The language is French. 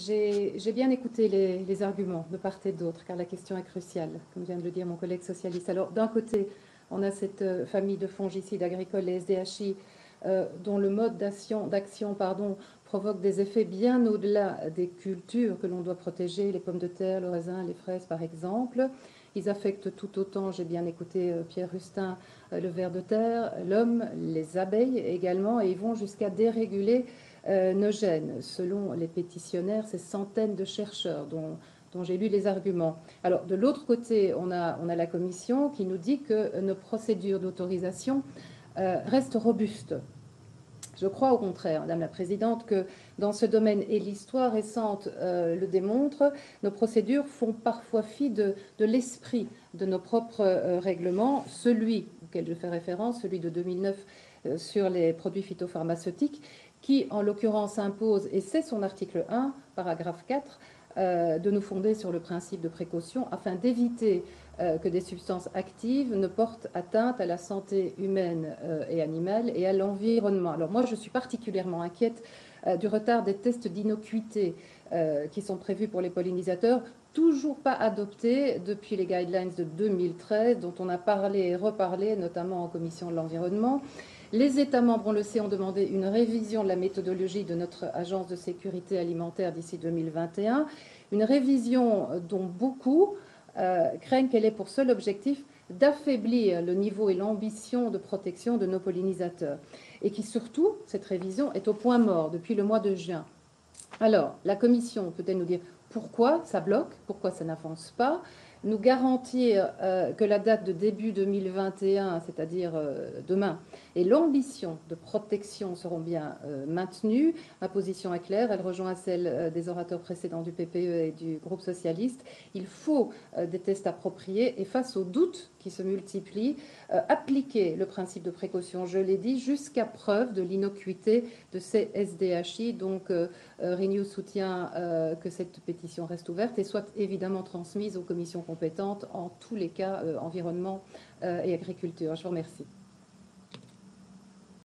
j'ai bien écouté les arguments de part et d'autre, car la question est cruciale, comme vient de le dire mon collègue socialiste. Alors, d'un côté, on a cette famille de fongicides agricoles, les SDHI, dont le mode d'action provoque des effets bien au-delà des cultures que l'on doit protéger, les pommes de terre, le raisin, les fraises par exemple. Ils affectent tout autant, j'ai bien écouté Pierre Rustin, le ver de terre, l'homme, les abeilles également, et ils vont jusqu'à déréguler nos gènes. Selon les pétitionnaires, ces centaines de chercheurs dont j'ai lu les arguments. Alors, de l'autre côté, on a la Commission qui nous dit que nos procédures d'autorisation restent robustes. Je crois au contraire, Madame la Présidente, que dans ce domaine, et l'histoire récente le démontre, nos procédures font parfois fi de l'esprit de nos propres règlements, celui auquel je fais référence, celui de 2009 sur les produits phytopharmaceutiques, qui en l'occurrence impose, et c'est son article 1, paragraphe 4, de nous fonder sur le principe de précaution afin d'éviter que des substances actives ne portent atteinte à la santé humaine et animale et à l'environnement. Alors moi, je suis particulièrement inquiète du retard des tests d'innocuité qui sont prévus pour les pollinisateurs, toujours pas adoptés depuis les guidelines de 2013, dont on a parlé et reparlé, notamment en commission de l'environnement. Les États membres, on le sait, ont demandé une révision de la méthodologie de notre agence de sécurité alimentaire d'ici 2021, une révision dont beaucoup craignent qu'elle ait pour seul objectif d'affaiblir le niveau et l'ambition de protection de nos pollinisateurs. Et qui surtout, cette révision est au point mort depuis le mois de juin. Alors, la Commission peut-elle nous dire pourquoi ça bloque, pourquoi ça n'avance pas, nous garantir que la date de début 2021, c'est-à-dire demain, et l'ambition de protection seront bien maintenues. Ma position est claire, elle rejoint celle des orateurs précédents du PPE et du groupe socialiste. Il faut des tests appropriés et face aux doutes qui se multiplient, appliquer le principe de précaution, je l'ai dit, jusqu'à preuve de l'innocuité de ces SDHI. Donc, Renew soutient que cette pétition reste ouverte et soit évidemment transmise aux commissions compétentes en tous les cas environnement et agriculture. Je vous remercie.